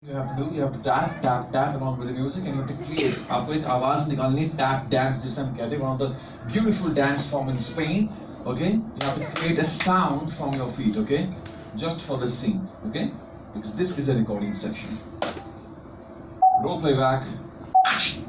You have to do, you have to tap, tap, tap along with the music, and you have to create. आपको एक आवाज निकालनी है, tap dance जिसे हम कहते हैं, one of the beautiful dance form in Spain. Okay, you have to create a sound from your feet. Okay, just for the scene. Okay, because this is a recording section. Roll playback. Action.